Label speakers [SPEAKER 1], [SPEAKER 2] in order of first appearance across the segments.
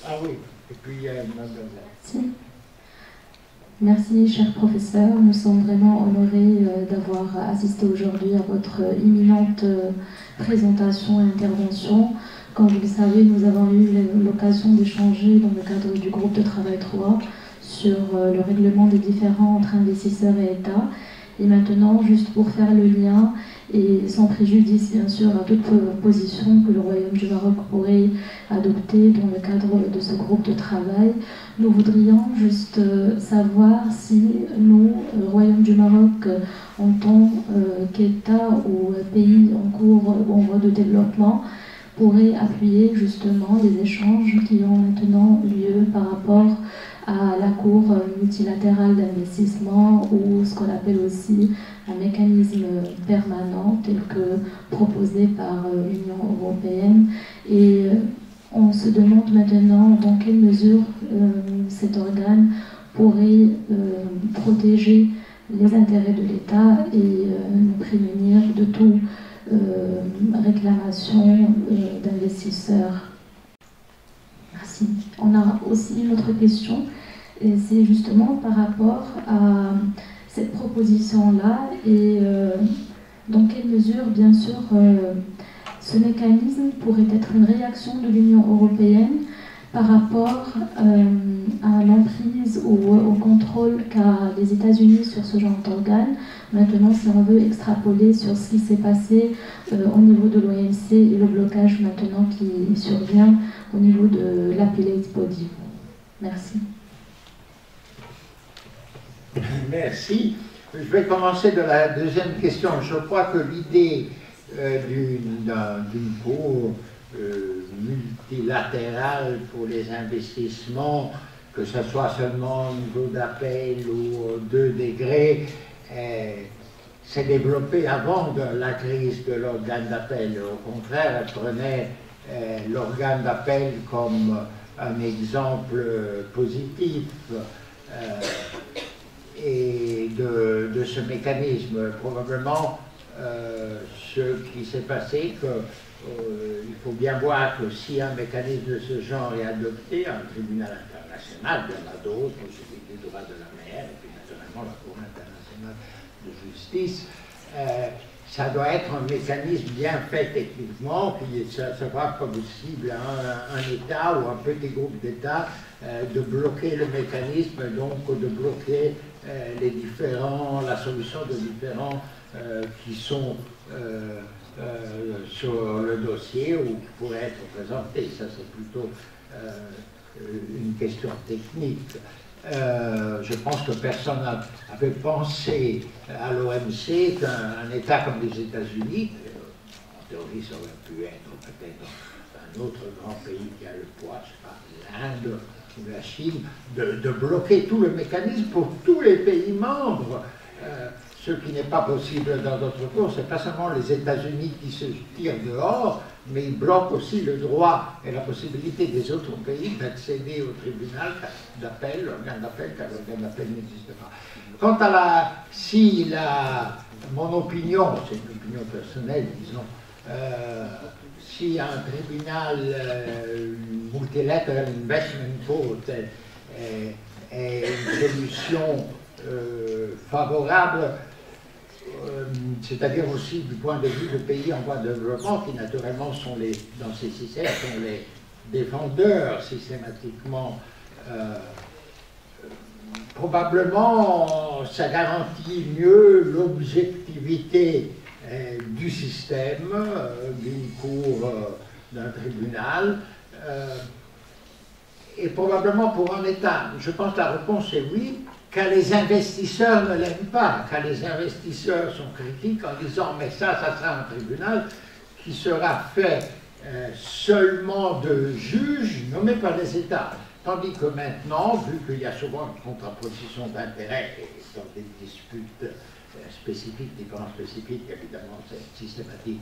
[SPEAKER 1] Ah oui, et puis il y a
[SPEAKER 2] Merci. Merci, cher professeur. Nous sommes vraiment honorés d'avoir assisté aujourd'hui à votre imminente présentation et intervention. Comme vous le savez, nous avons eu l'occasion d'échanger dans le cadre du groupe de travail 3 sur le règlement des différends entre investisseurs et États. Et maintenant, juste pour faire le lien, et sans préjudice bien sûr à toute position que le Royaume du Maroc pourrait adopter dans le cadre de ce groupe de travail, nous voudrions juste savoir si nous, Royaume du Maroc, en tant qu'État ou pays en cours ou en voie de développement, pourrait appuyer justement les échanges qui ont maintenant lieu par rapport à la Cour multilatérale d'investissement ou ce qu'on appelle aussi un mécanisme permanent tel que proposé par l'Union européenne. Et on se demande maintenant dans quelle mesure cet organe pourrait protéger les intérêts de l'État et nous prémunir de toute réclamation d'investisseurs. Merci. On a aussi une autre question, et c'est justement par rapport à cette proposition-là et dans quelle mesure, bien sûr, ce mécanisme pourrait être une réaction de l'Union européenne par rapport à l'emprise ou au contrôle qu'a les États-Unis sur ce genre d'organes. Maintenant, si on veut extrapoler sur ce qui s'est passé au niveau de l'OMC et le blocage maintenant qui survient au niveau de l'Appellate Body. Merci.
[SPEAKER 1] Merci. Je vais commencer de la deuxième question. Je crois que l'idée d'une cour multilatérale pour les investissements, que ce soit seulement au niveau d'appel ou 2 degrés, s'est développée avant la crise de l'organe d'appel. Au contraire, elle prenait l'organe d'appel comme un exemple positif et de ce mécanisme. Probablement, ce qui s'est passé, il faut bien voir que si un mécanisme de ce genre est adopté, un tribunal international, il y en a d'autres, celui des droits de la mer, et puis naturellement la Cour internationale de justice, ça doit être un mécanisme bien fait techniquement, puis ça ne sera pas possible à un État ou un petit groupe d'États de bloquer le mécanisme, donc de bloquer la solution de différents qui sont sur le dossier ou qui pourraient être présentés. Ça, c'est plutôt une question technique. Je pense que personne n'avait pensé à l'OMC qu'un État comme les États-Unis, en théorie ça aurait pu être peut-être un autre grand pays qui a le poids, je sais pas, l'Inde ou la Chine, de bloquer tout le mécanisme pour tous les pays membres. Ce qui n'est pas possible dans d'autres cours, c'est pas seulement les États-Unis qui se tirent dehors, mais ils bloquent aussi le droit et la possibilité des autres pays d'accéder au tribunal d'appel, l'organe d'appel, car l'organe d'appel n'existe pas. Quant à mon opinion, c'est une opinion personnelle, disons, si un tribunal multilateral investment court est une solution favorable, c'est-à-dire aussi du point de vue de pays en voie de développement qui naturellement sont dans ces systèmes sont les défendeurs systématiquement. Probablement ça garantit mieux l'objectivité du système, d'une cour, d'un tribunal, et probablement pour un État. Je pense que la réponse est oui, car les investisseurs ne l'aiment pas, car les investisseurs sont critiques en disant mais ça sera un tribunal qui sera fait seulement de juges nommés par les États. Tandis que maintenant, vu qu'il y a souvent une contraposition d'intérêts dans des disputes spécifiques, différents spécifiques, évidemment c'est systématique,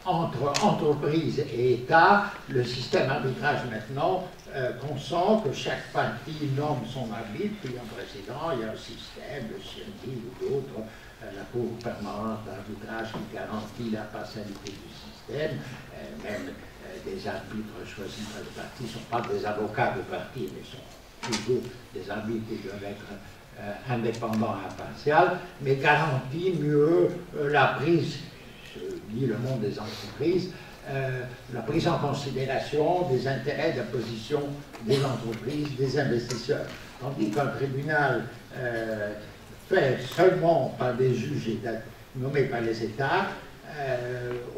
[SPEAKER 1] entre entreprises et États, le système arbitrage maintenant consent que chaque partie nomme son arbitre, puis un président, il y a un système, le CNI ou d'autres, la Cour permanente d'arbitrage qui garantit la partialité du système, même des arbitres choisis par le parti ne sont pas des avocats de parti, mais sont toujours des arbitres qui doivent être indépendants et impartiaux, mais garantit mieux la prise, je dis le monde des entreprises, la prise en considération des intérêts de la position des entreprises, des investisseurs. Tandis qu'un tribunal fait seulement par des juges nommés par les États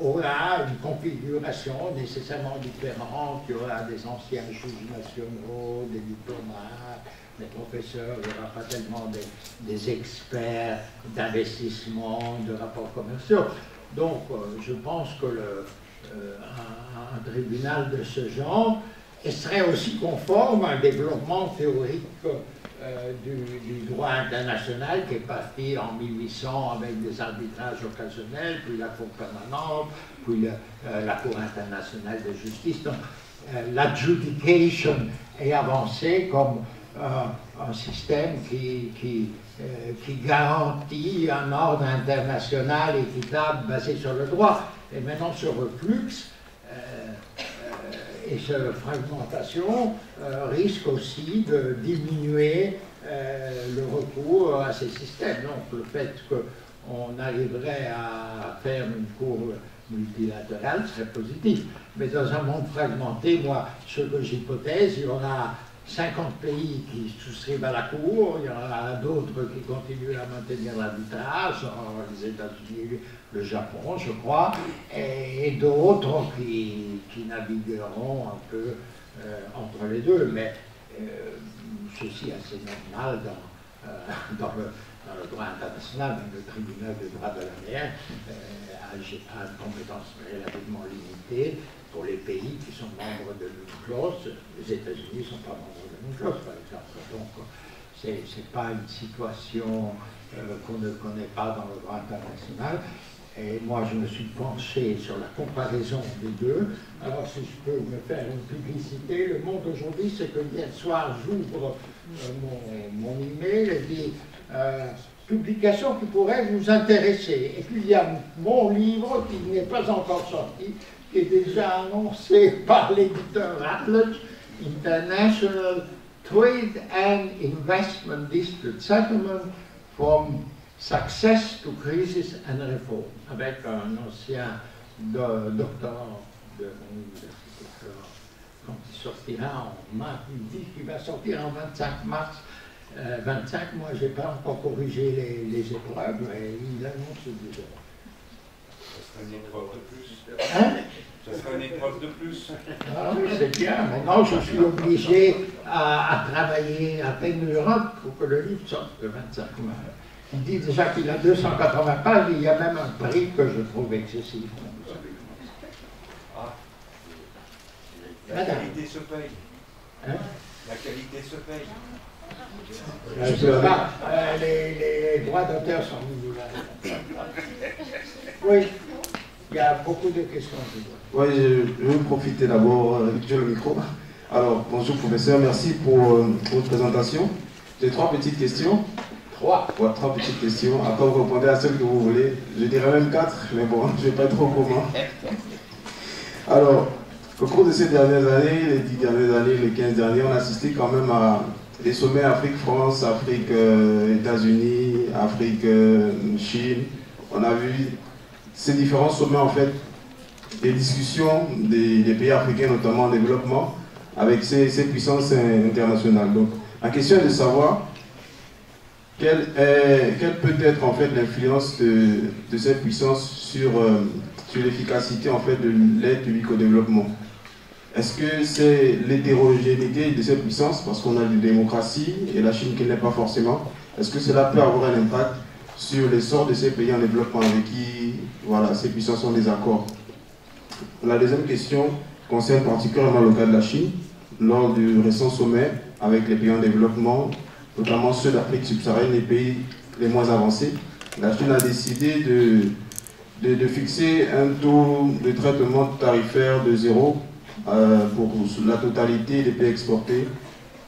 [SPEAKER 1] aura une configuration nécessairement différente. Il y aura des anciens juges nationaux, des diplomates, des professeurs, il n'y aura pas tellement des experts d'investissement, de rapports commerciaux. Donc je pense que un tribunal de ce genre serait aussi conforme à un développement théorique du droit international qui est parti en 1800 avec des arbitrages occasionnels, puis la Cour permanente, puis la Cour internationale de justice. Donc l'adjudication est avancée comme un système qui garantit un ordre international équitable basé sur le droit. Et maintenant, ce reflux et cette fragmentation risque aussi de diminuer le recours à ces systèmes. Donc le fait qu'on arriverait à faire une cour multilatérale serait positif. Mais dans un monde fragmenté, moi, ce que j'hypothèse, il y aura 50 pays qui souscrivent à la Cour, il y en a d'autres qui continuent à maintenir l'arbitrage, les États-Unis, le Japon, je crois, et d'autres qui navigueront un peu entre les deux. Mais ceci est assez normal dans le droit international. Même le tribunal de droit de la mer a une compétence relativement limitée pour les pays qui sont membres de l'UNCLOS. Les États-Unis ne sont pas membres de l'UNCLOS, par exemple. Donc, ce n'est pas une situation qu'on ne connaît pas dans le droit international. Et moi, je me suis penché sur la comparaison des deux. Alors, si je peux me faire une publicité, le monde aujourd'hui, c'est que hier soir, j'ouvre mon email et dit publication qui pourrait vous intéresser. Et puis, il y a mon livre qui n'est pas encore sorti, qui est déjà annoncé par l'éditeur Atlas, International Trade and Investment Dispute Settlement from Success to Crisis and Reform, avec un ancien doctorant de mon université. Quand il sortira en mars, il dit qu'il va sortir en 25 mars 25. Moi, je n'ai pas encore corrigé les épreuves, et il annonce déjà.
[SPEAKER 3] Ça sera une épreuve de plus.
[SPEAKER 1] Hein?
[SPEAKER 3] Ça sera une épreuve de plus.
[SPEAKER 1] Ah oui, c'est bien. Maintenant, je suis obligé à travailler à peine une heure pour que le livre sorte le 25 mars. Il dit déjà qu'il a 280 pages, il y a même un prix que je trouve excessif.
[SPEAKER 3] Ah. La qualité se paye.
[SPEAKER 1] Hein?
[SPEAKER 3] La qualité se paye.
[SPEAKER 1] Les droits d'auteur sont minimaux. Oui, il y a beaucoup de questions.
[SPEAKER 4] Oui, je vais profiter d'abord de le micro. Alors, bonjour professeur, merci pour votre présentation. J'ai 3 petites questions. 3 petites questions. Après, vous répondez à celles que vous voulez. Je dirais même 4, mais bon, je ne vais pas être trop gourmand. Alors, au cours de ces dernières années, les 10 dernières années, les 15 dernières, on a assisté quand même à des sommets Afrique-France, Afrique-États-Unis, Afrique-Chine. On a vu ces différents sommets, en fait, des discussions des pays africains, notamment en développement, avec ces puissances internationales. Donc, la question est de savoir quelle peut être en fait l'influence de cette puissance sur l'efficacité en fait de l'aide publique au développement. Est-ce que c'est l'hétérogénéité de cette puissance, parce qu'on a une démocratie et la Chine qui n'est pas forcément? Est-ce que cela peut avoir un impact sur l'essor de ces pays en développement avec qui voilà, ces puissances ont des accords? La deuxième question concerne particulièrement le cas de la Chine. Lors du récent sommet avec les pays en développement, notamment ceux d'Afrique subsaharienne, les pays les moins avancés, la Chine a décidé de fixer un taux de traitement tarifaire de 0 pour la totalité des pays exportés,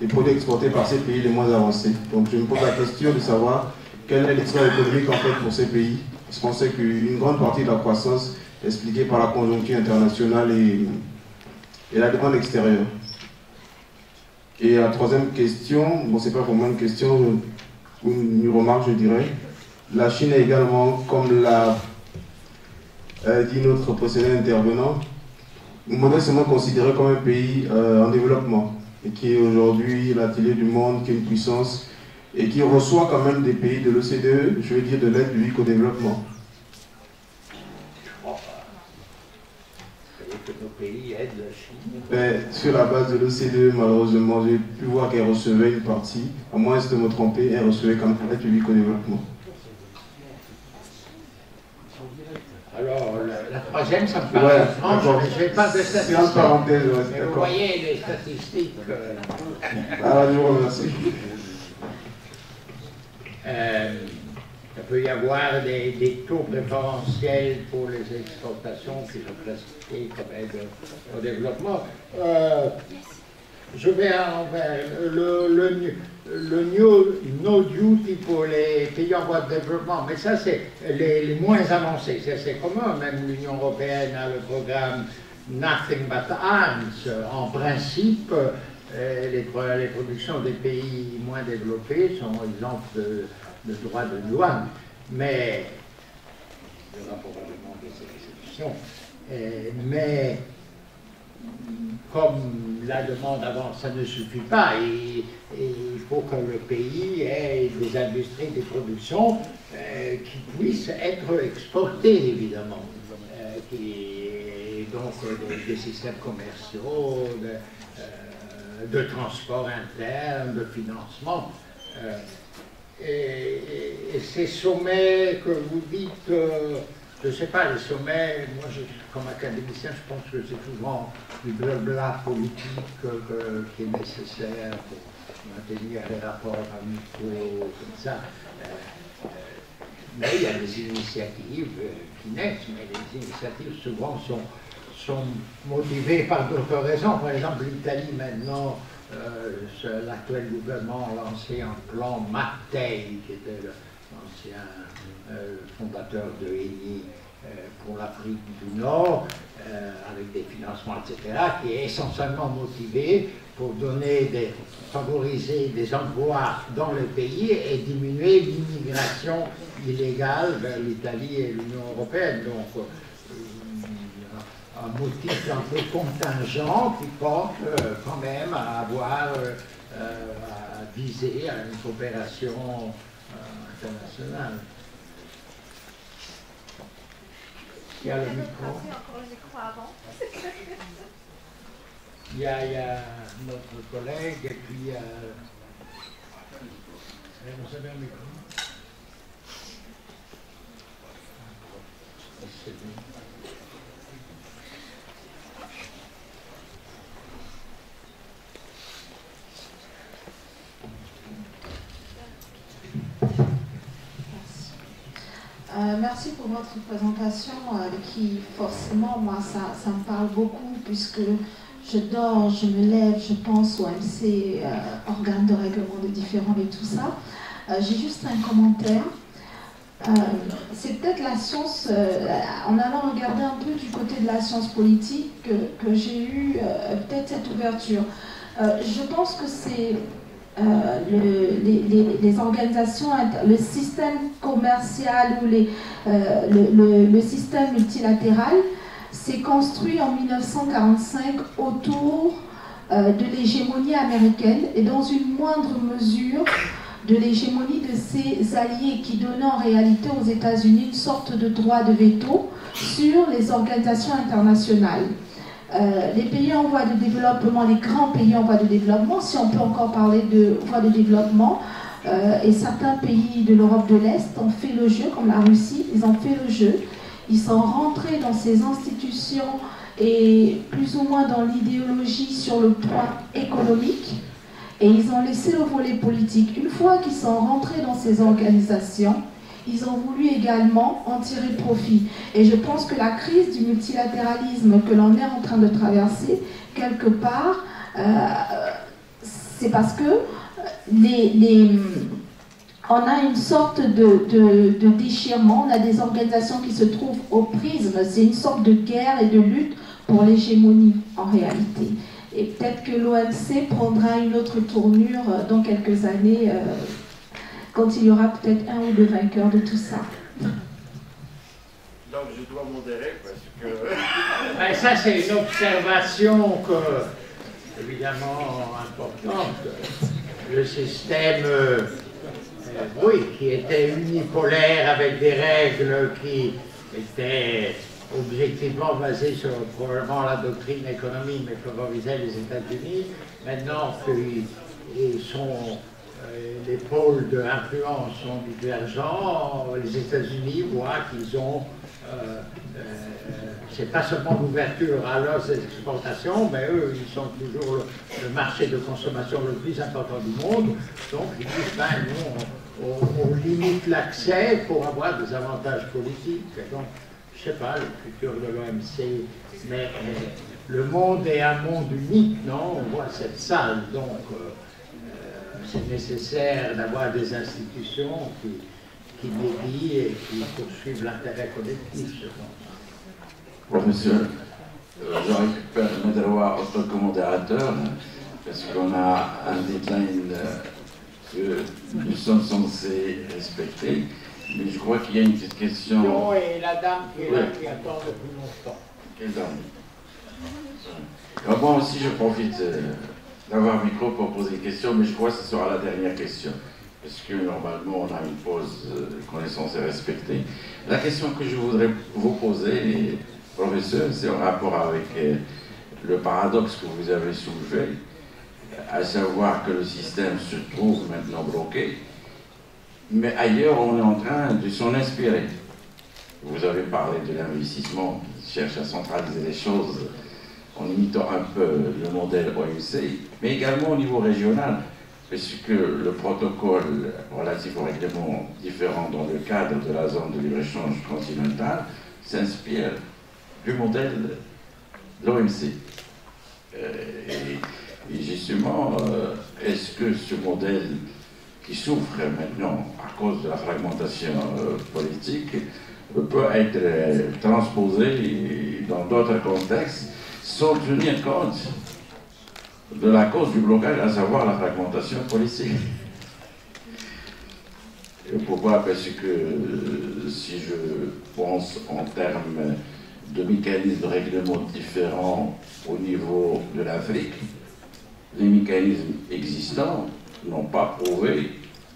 [SPEAKER 4] des produits exportés par ces pays les moins avancés. Donc je me pose la question de savoir quelle est l'histoire économique en fait pour ces pays, parce qu'on sait qu'une grande partie de la croissance est expliquée par la conjoncture internationale et la demande extérieure. Et la troisième question, bon, c'est pas vraiment une question ou une remarque, je dirais. La Chine est également, comme l'a dit notre précédent intervenant, modestement considéré comme un pays en développement et qui est aujourd'hui l'atelier du monde, qui est une puissance et qui reçoit quand même des pays de l'OCDE, je veux dire de l'aide publique au développement.
[SPEAKER 1] Que nos pays aident la Chine.
[SPEAKER 4] Ben, sur la base de l'OCDE, malheureusement, j'ai pu voir qu'elle recevait une partie, à moins de me tromper, elle recevait quand même l'aide publique au développement.
[SPEAKER 1] Alors, la troisième, ça me paraît franche, mais je n'ai pas de statistiques.
[SPEAKER 4] C'est en parenthèse, ouais,
[SPEAKER 1] mais vous voyez les statistiques.
[SPEAKER 4] Alors, je vous remercie.
[SPEAKER 1] Il peut y avoir des taux préférentiels pour les exportations qui sont classifiés comme aide au développement. Je vais envers le no duty pour les pays en voie de développement, mais ça c'est les moins avancés, c'est commun, même l'Union européenne a le programme Nothing But Arms. En principe, les productions des pays moins développés sont exemptes de droits de douane, mais il y aura probablement des exceptions. Mais comme la demande avance, ça ne suffit pas. Et il faut que le pays ait des industries, des productions qui puissent être exportées, évidemment. Donc des systèmes commerciaux, de transport interne, de financement. Et ces sommets que vous dites, je ne sais pas, les sommets, moi comme académicien, je pense que c'est souvent du blabla politique qui est nécessaire pour maintenir les rapports amicaux comme ça. Mais il y a des initiatives qui naissent, mais les initiatives souvent sont motivées par d'autres raisons. Par exemple, l'Italie maintenant, l'actuel gouvernement a lancé un plan Mattei, qui était l'ancien fondateur de ENI pour l'Afrique du Nord, avec des financements, etc., qui est essentiellement motivé pour favoriser des emplois dans le pays et diminuer l'immigration illégale vers l'Italie et l'Union européenne. Donc, un motif un peu contingent qui porte quand même à avoir, à viser à une coopération internationale. Il y a le micro. Il y a notre collègue et puis vous avez un micro.
[SPEAKER 5] Merci pour votre présentation qui forcément, moi, ça me parle beaucoup puisque je dors, je me lève, je pense au MC, organes de règlement de différends et tout ça. J'ai juste un commentaire. C'est peut-être la science, en allant regarder un peu du côté de la science politique que j'ai eu peut-être cette ouverture. Je pense que c'est les organisations, le système commercial ou le système multilatéral s'est construit en 1945 autour de l'hégémonie américaine et dans une moindre mesure de l'hégémonie de ses alliés qui donnaient en réalité aux États-Unis une sorte de droit de veto sur les organisations internationales. Les pays en voie de développement, les grands pays en voie de développement, si on peut encore parler de voie de développement, et certains pays de l'Europe de l'Est ont fait le jeu, comme la Russie, ils ont fait le jeu. Ils sont rentrés dans ces institutions et plus ou moins dans l'idéologie sur le point économique, et ils ont laissé le volet politique. Une fois qu'ils sont rentrés dans ces organisations, ils ont voulu également en tirer profit. Et je pense que la crise du multilatéralisme que l'on est en train de traverser, quelque part, c'est parce que on a une sorte de déchirement, on a des organisations qui se trouvent au prisme, c'est une sorte de guerre et de lutte pour l'hégémonie en réalité. Et peut-être que l'OMC prendra une autre tournure dans quelques années, quand il y aura peut-être un ou deux vainqueurs de tout ça.
[SPEAKER 6] Donc je dois modérer parce que...
[SPEAKER 1] Ben, ça c'est une observation évidemment importante. Le système, oui, qui était unipolaire avec des règles qui étaient objectivement basées sur probablement la doctrine économique, mais favorisait les États-Unis. Maintenant les pôles d'influence sont divergents, les États-Unis voient qu'ils ont, c'est pas seulement l'ouverture à leurs exportations, mais eux, ils sont toujours le marché de consommation le plus important du monde, donc ils disent, ben, nous, on limite l'accès pour avoir des avantages politiques. Donc, je sais pas, le futur de l'OMC, mais le monde est un monde unique, non? On voit cette salle, donc c'est nécessaire d'avoir des institutions qui médient et qui poursuivent l'intérêt collectif, je pense.
[SPEAKER 7] Professeur, je récupère mes droits en tant que modérateur, parce qu'on a un deadline que nous sommes censés respecter. Mais je crois qu'il y a une petite question.
[SPEAKER 1] Et la dame qui est là, qui attend depuis longtemps.
[SPEAKER 7] Quelle dame? Moi aussi, je profite d'avoir un micro pour poser des questions, mais je crois que ce sera la dernière question. Parce que normalement, on a une pause qu'on est censé respecter. La question que je voudrais vous poser, professeur, c'est en rapport avec le paradoxe que vous avez soulevé, à savoir que le système se trouve maintenant bloqué. Mais ailleurs, on est en train de s'en inspirer. Vous avez parlé de l'investissement qui cherche à centraliser les choses en imitant un peu le modèle OMC, mais également au niveau régional, puisque le protocole relatif aux règlements différents dans le cadre de la zone de libre-échange continentale s'inspire du modèle de l'OMC. Et justement, est-ce que ce modèle qui souffre maintenant à cause de la fragmentation politique peut être transposé dans d'autres contextes sans tenir compte de la cause du blocage, à savoir la fragmentation politique? Et pourquoi? Parce que si je pense en termes de mécanismes de règlement différents au niveau de l'Afrique, les mécanismes existants n'ont pas prouvé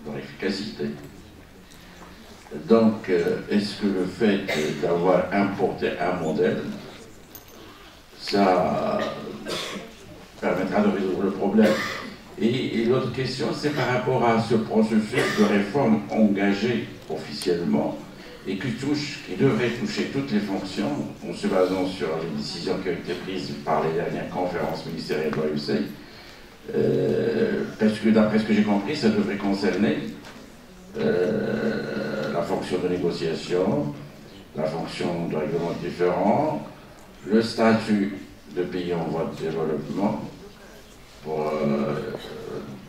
[SPEAKER 7] leur efficacité. Donc, est-ce que le fait d'avoir importé un modèle, ça permettra de résoudre le problème? Et l'autre question, c'est par rapport à ce processus de réforme engagé officiellement et qui devrait toucher toutes les fonctions en se basant sur les décisions qui ont été prises par les dernières conférences ministérielles de l'OMC. Parce que d'après ce que j'ai compris, ça devrait concerner la fonction de négociation, la fonction de règlement différent, le statut de pays en voie de développement,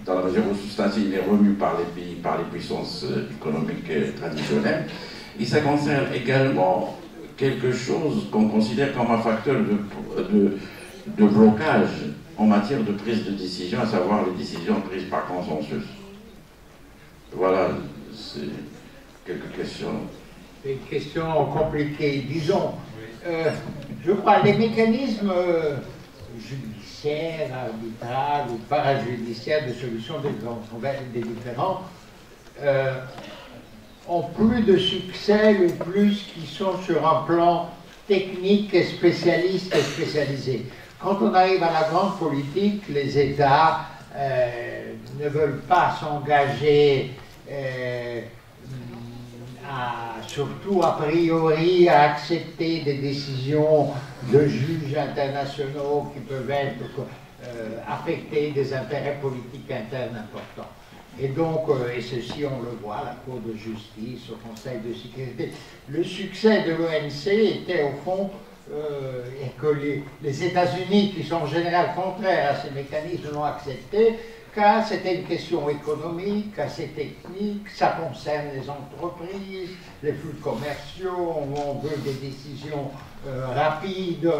[SPEAKER 7] dans la mesure où ce statut il est remu par les pays, par les puissances économiques traditionnelles. Et ça concerne également quelque chose qu'on considère comme un facteur de blocage en matière de prise de décision, à savoir les décisions prises par consensus. Voilà, c'est quelques questions.
[SPEAKER 1] C'est une question compliquée, disons. Je crois les mécanismes judiciaires, arbitrales ou parajudiciaires de solution des différends ont plus de succès le plus qui sont sur un plan technique et spécialiste et spécialisé. Quand on arrive à la grande politique, les États ne veulent pas s'engager, surtout a priori, à accepter des décisions de juges internationaux qui peuvent être affecter des intérêts politiques internes importants. Et donc, et ceci on le voit, la Cour de justice, au Conseil de sécurité, le succès de l'OMC était au fond et que les États-Unis, qui sont en général contraires à ces mécanismes, l'ont accepté, car c'était une question économique, assez technique, ça concerne les entreprises, les flux commerciaux, on veut des décisions rapides,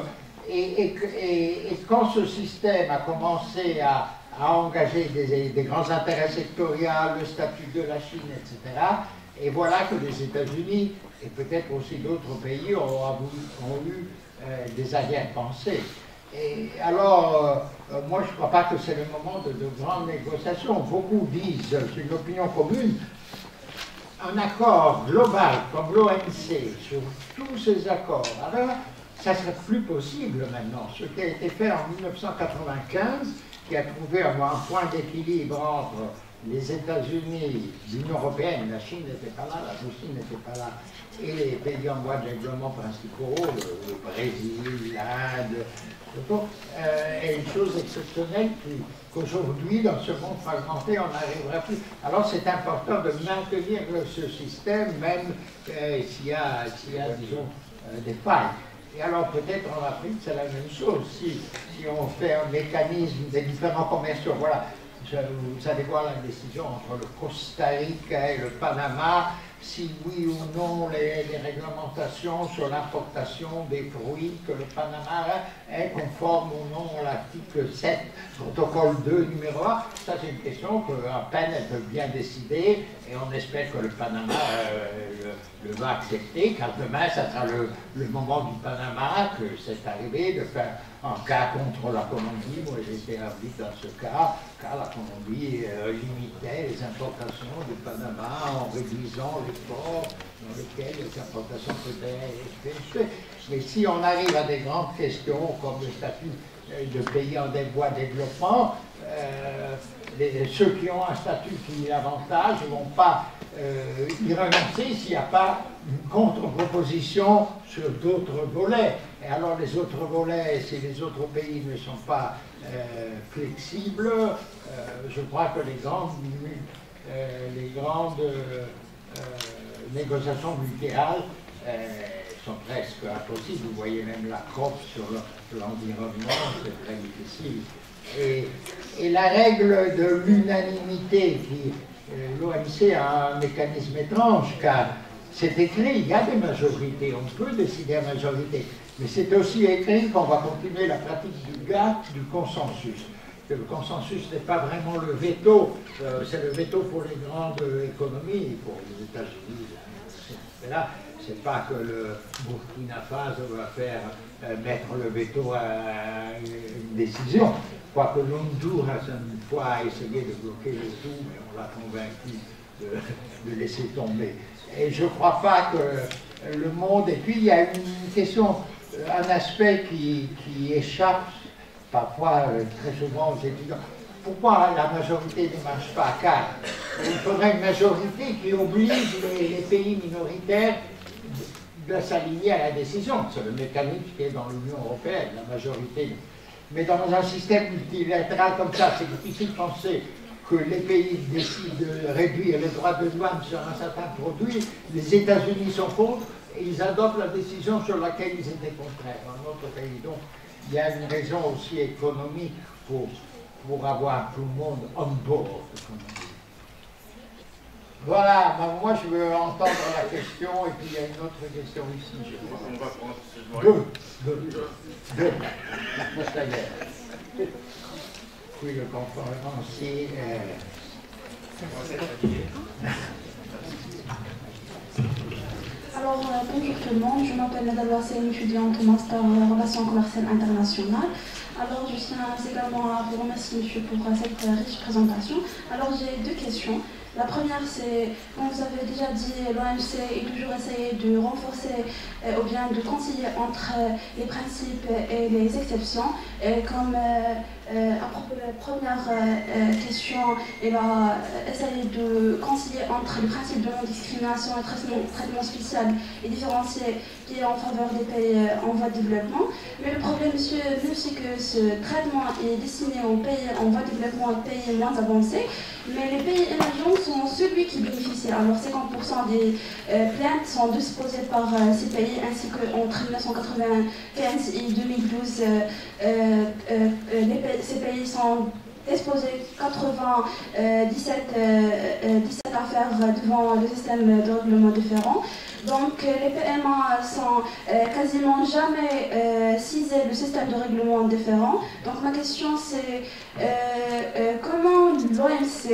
[SPEAKER 1] Et quand ce système a commencé à engager des grands intérêts sectoriels, le statut de la Chine, etc., et voilà que les États-Unis, et peut-être aussi d'autres pays, ont eu des arrière-pensées. Et alors, moi je ne crois pas que c'est le moment de grandes négociations. Beaucoup disent, c'est une opinion commune, un accord global comme l'OMC sur tous ces accords, alors ça serait plus possible maintenant. Ce qui a été fait en 1995, qui a trouvé un point d'équilibre entre les États-Unis, l'Union européenne, la Chine n'était pas là, la Russie n'était pas là, et les pays en voie de développement principaux, le Brésil, l'Inde, est une chose exceptionnelle qu'aujourd'hui, dans ce monde fragmenté, on n'arrivera plus. Alors c'est important de maintenir ce système, même s'il y a, disons, des failles. Et alors peut-être en Afrique, c'est la même chose. Si on fait un mécanisme des différents commerciaux, voilà, vous allez voir la décision entre le Costa Rica et le Panama, si oui ou non les réglementations sur l'importation des fruits, que le Panama est conforme ou non à l'article 7, protocole 2, numéro 1. Ça, c'est une question qu'à peine elles peuvent bien décider, et on espère que le Panama le va accepter, car demain, ça sera le moment du Panama que c'est arrivé de faire un cas contre la Colombie. Moi, j'ai été arbitre dans ce cas, car la Colombie limitait les importations du Panama en réduisant les ports dans lesquels les importations pouvaient être faites. Mais si on arrive à des grandes questions comme le statut de pays en voie de développement, ceux qui ont un statut qui est avantage ne vont pas y renoncer s'il n'y a pas une contre-proposition sur d'autres volets. Et alors les autres volets, si les autres pays ne sont pas flexibles, je crois que les grandes négociations multilatérales sont presque impossibles. Vous voyez même la COP sur l'environnement, c'est très difficile. Et la règle de l'unanimité, l'OMC a un mécanisme étrange, car c'est écrit, il y a des majorités, on peut décider à majorité, mais c'est aussi écrit qu'on va continuer la pratique du GATT, du consensus. Que le consensus n'est pas vraiment le veto, c'est le veto pour les grandes économies, pour les États-Unis. Mais là, c'est pas que le Burkina Faso va faire mettre le veto à une décision. Quoique l'Honduras a une fois essayé de bloquer le tout, mais on l'a convaincu de laisser tomber. Et je ne crois pas que le monde... Et puis il y a une question, un aspect qui échappe parfois très souvent aux étudiants. Pourquoi la majorité ne marche pas? Car il faudrait une majorité qui oblige les pays minoritaires de s'aligner à la décision. C'est le mécanisme qui est dans l'Union européenne, la majorité. Mais dans un système multilatéral comme ça, c'est difficile de penser que les pays décident de réduire les droits de douane sur un certain produit. Les États-Unis sont contre et ils adoptent la décision sur laquelle ils étaient contraires dans notre pays. Donc il y a une raison aussi économique pour avoir tout le monde on board. Voilà, moi je veux entendre la question et puis il y a une autre question ici.
[SPEAKER 6] On va prendre
[SPEAKER 1] Deux. Ça y est. Oui, le conférencier.
[SPEAKER 8] Alors, bonjour tout le monde, je m'appelle Nadal Wassem, étudiante au Master en Relations commerciales internationales. Alors, je tiens également à vous remercier, monsieur, pour cette riche présentation. Alors, j'ai deux questions. La première, c'est, comme vous avez déjà dit, l'OMC est toujours essayé de renforcer ou bien de concilier entre les principes et les exceptions. Et comme à propos de la première question, il a essayé de concilier entre le principe de non-discrimination et le traitement spécial et différencié qui est en faveur des pays en voie de développement. Mais le problème, monsieur, c'est que ce traitement est destiné aux pays en voie de développement et aux pays moins avancés. Mais les pays émergents sont ceux qui bénéficient. Alors 50% des plaintes sont disposées par ces pays, ainsi qu'entre 1995 et 2012, ces pays sont déposé 17 affaires devant le système de règlement différent. Donc les PMA sont quasiment jamais cisés le système de règlement différent. Donc ma question c'est comment l'OMC,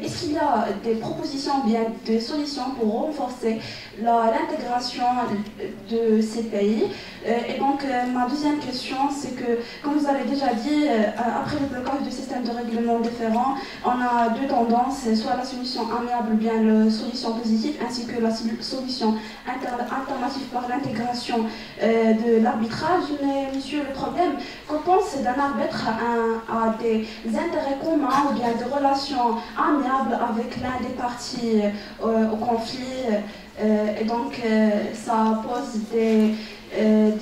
[SPEAKER 8] est-ce qu'il y a des propositions, bien des solutions pour renforcer l'intégration de ces pays? Et donc ma deuxième question c'est que, comme vous avez déjà dit, après le blocage du système de règlement différent, on a deux tendances, soit la solution amiable ou bien la solution positive, ainsi que la solution alternative par l'intégration de l'arbitrage. Mais monsieur, le problème, qu'on pense d'un arbitre à des intérêts communs ou bien des relations amiables avec l'un des parties au conflit, et donc ça pose des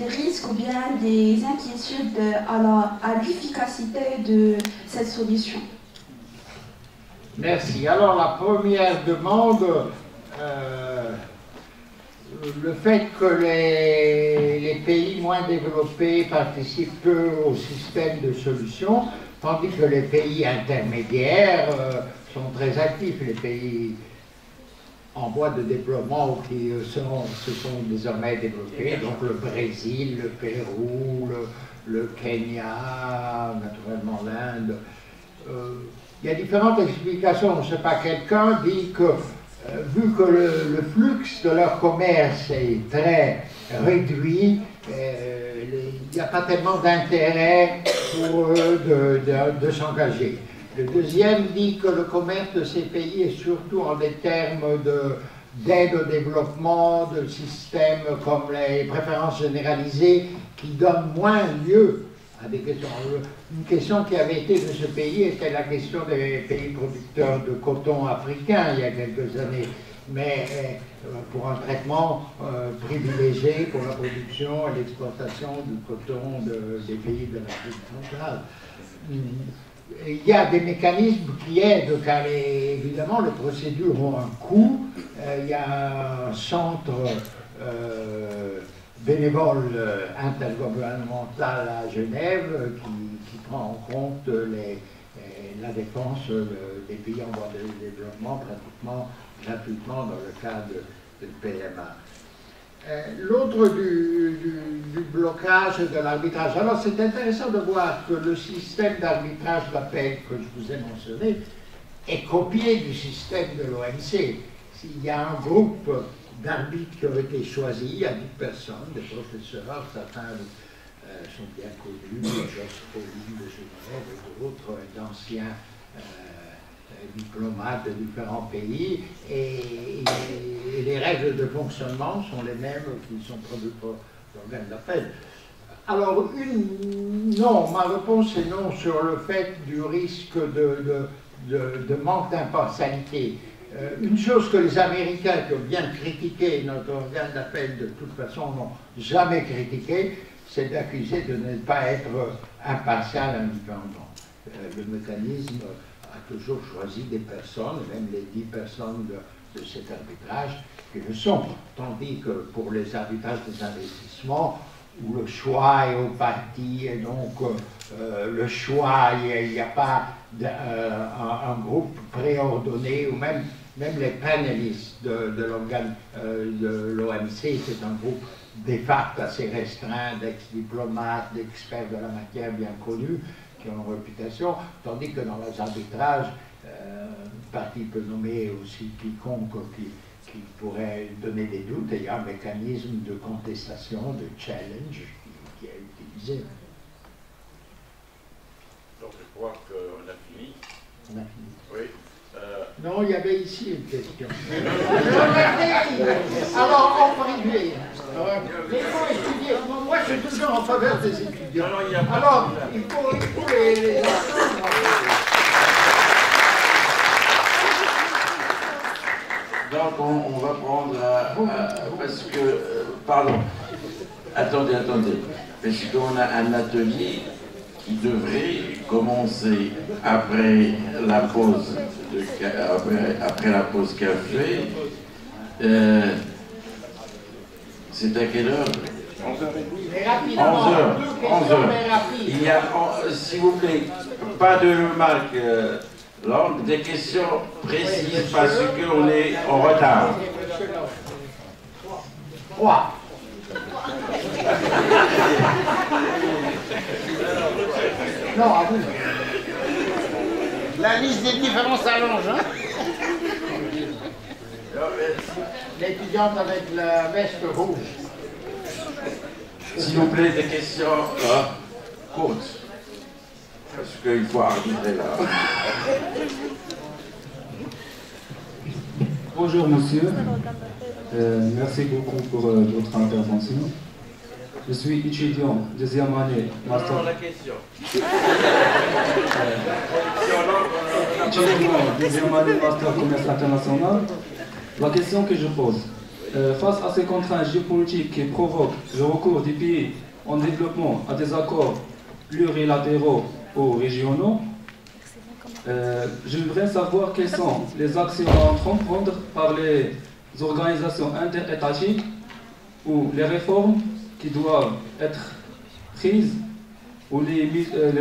[SPEAKER 8] risques ou bien des inquiétudes à l'efficacité de cette solution.
[SPEAKER 1] Merci. Alors la première demande, le fait que les pays moins développés participent peu au système de solution, tandis que les pays intermédiaires sont très actifs. Les pays en voie de développement qui se sont désormais développés, donc le Brésil, le Pérou, le Kenya, naturellement l'Inde. Il y a différentes explications. Je ne sais pas, quelqu'un dit que vu que le flux de leur commerce est très réduit, il n'y a pas tellement d'intérêt pour eux de s'engager. Le deuxième dit que le commerce de ces pays est surtout en des termes d'aide au développement, de systèmes comme les préférences généralisées qui donnent moins lieu à des questions. Une question qui avait été de ce pays était la question des pays producteurs de coton africains il y a quelques années, mais pour un traitement privilégié pour la production et l'exportation du coton des pays de l'Afrique centrale. Il y a des mécanismes qui aident, car évidemment les procédures ont un coût. Il y a un centre bénévole intergouvernemental à Genève qui prend en compte la défense des pays en voie de développement pratiquement gratuitement dans le cadre de PMA. L'autre du blocage de l'arbitrage. Alors c'est intéressant de voir que le système d'arbitrage d'appel que je vous ai mentionné est copié du système de l'OMC. Il y a un groupe d'arbitres qui ont été choisis, il y a 10 personnes, des professeurs, certains sont bien connus, Georges Pauline de Genève et d'autres d'anciens diplomates de différents pays, et les règles de fonctionnement sont les mêmes qui sont produites par l'organe d'appel. Alors, non, ma réponse est non sur le fait du risque de manque d'impartialité. Une chose que les Américains qui ont bien critiqué notre organe d'appel de toute façon n'ont jamais critiqué, c'est d'accuser de ne pas être impartial, indépendant. Le mécanisme a toujours choisi des personnes, même les 10 personnes de cet arbitrage qui le sont. Tandis que pour les arbitrages des investissements, où le choix est au parti, et donc le choix, il n'y a pas un groupe préordonné, ou même les panélistes de l'organe de l'OMC, c'est un groupe de facto assez restreint d'ex-diplomates, d'experts de la matière bien connus, qui ont une réputation, tandis que dans les arbitrages, le parti peut nommer aussi quiconque qui pourrait donner des doutes, et il y a un mécanisme de contestation, de challenge qui est utilisé.
[SPEAKER 7] Donc je crois qu'on a fini.
[SPEAKER 1] On a fini.
[SPEAKER 7] Oui.
[SPEAKER 1] Non, il y avait ici une question. Alors, en privé, il faut étudier. Moi, je suis toujours en faveur des étudiants. Alors, il faut les
[SPEAKER 7] Donc, on va prendre parce que... pardon. Attendez. Parce qu'on a un atelier qui devrait commencer après la pause café. C'est à quelle heure?
[SPEAKER 1] 11h.
[SPEAKER 7] 11h. Il y a, s'il vous plaît, pas de remarques longues, des questions précises parce qu'on est en retard.
[SPEAKER 1] 3. Non, à vous.
[SPEAKER 9] La liste des différents s'allonge, hein?
[SPEAKER 1] L'étudiante avec la veste rouge.
[SPEAKER 7] S'il vous plaît, des questions courtes. Parce qu'il faut arbitrer là.
[SPEAKER 10] Bonjour monsieur, merci beaucoup pour votre intervention. Je suis étudiant, deuxième année, master.
[SPEAKER 7] Non, la question.
[SPEAKER 10] Étudiant, deuxième année, master commerce international. La question que je pose, face à ces contraintes géopolitiques qui provoquent le recours des pays en développement à des accords plurilatéraux ou régionaux, je voudrais savoir quelles sont les actions à entreprendre par les organisations interétatiques ou les réformes qui doivent être prises ou les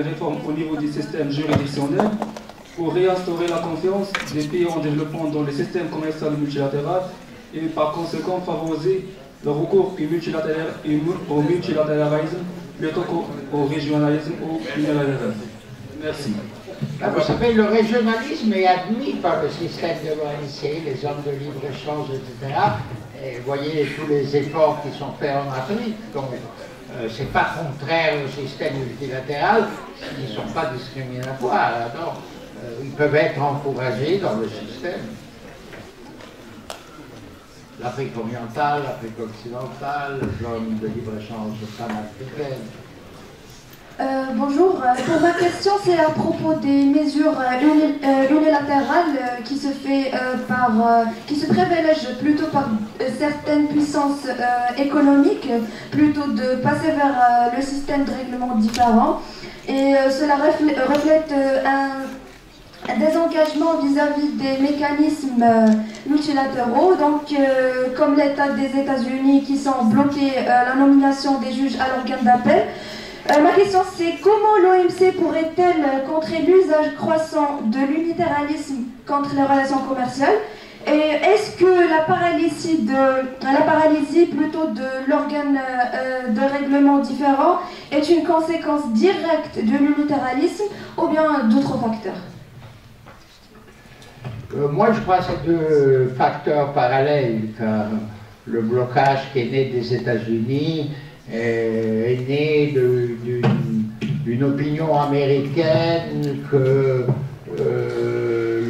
[SPEAKER 10] réformes au niveau du système juridictionnel pour réinstaurer la confiance des pays en développement dans les systèmes commerciaux multilatéraux et par conséquent favoriser le recours au multilatéralisme plutôt qu'au régionalisme ou unilatéralisme. Merci.
[SPEAKER 1] Vous savez, le régionalisme est admis par le système de l'OMC, les zones de libre-échange, etc. Et vous voyez tous les efforts qui sont faits en Afrique. Donc, ce n'est pas contraire au système multilatéral, ils ne sont pas discriminatoires. Alors, ils peuvent être encouragés dans le système. L'Afrique orientale, l'Afrique occidentale, la zone de libre-échange panafricaine.
[SPEAKER 8] Bonjour, pour ma question c'est à propos des mesures unilatérales qui se privilègent plutôt par certaines puissances économiques plutôt de passer vers le système de règlement différent et cela reflète un désengagement vis-à-vis des mécanismes multilatéraux, donc comme l'État des États-Unis qui sont bloqués la nomination des juges à l'organe d'appel. Ma question c'est comment l'OMC pourrait-elle contrer l'usage croissant de l'unitéralisme contre les relations commerciales et est-ce que la paralysie plutôt de l'organe de règlement différent est une conséquence directe de l'unitéralisme ou bien d'autres facteurs?
[SPEAKER 1] Moi je crois que c'est deux facteurs parallèles, car le blocage qui est né des États-Unis est né d'une opinion américaine que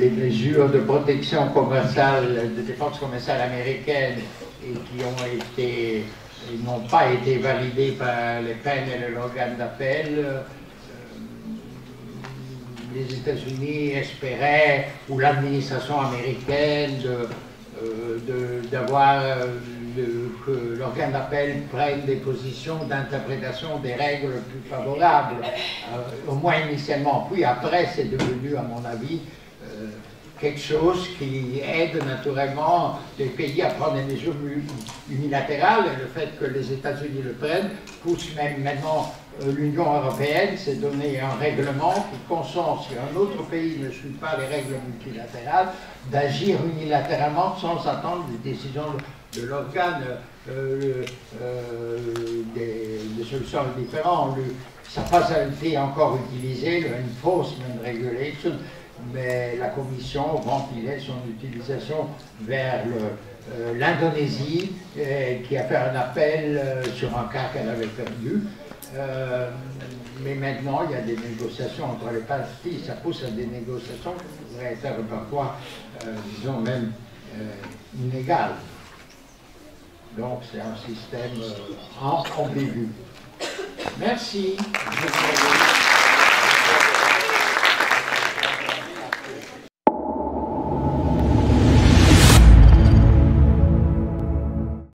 [SPEAKER 1] les mesures de protection commerciale, de défense commerciale américaine et qui n'ont pas été validées par les peines et l'organe d'appel, les États-Unis espéraient, ou l'administration américaine, d'avoir que l'organe d'appel prenne des positions d'interprétation des règles plus favorables, au moins initialement. Puis après, c'est devenu, à mon avis, quelque chose qui aide naturellement les pays à prendre des mesures unilatérales. Et le fait que les États-Unis le prennent pousse même maintenant l'Union européenne s'est donné un règlement qui consent, si un autre pays ne suit pas les règles multilatérales, d'agir unilatéralement sans attendre les décisions de l'organe des solutions différentes. Ça n'a pas été encore utilisé, le Enforcement Regulation, mais la Commission ventilait son utilisation vers l'Indonésie, qui a fait un appel sur un cas qu'elle avait perdu. Mais maintenant, il y a des négociations entre les parties, ça pousse à des négociations qui pourraient être parfois, disons même, inégales. Donc c'est un système ambigu. Merci.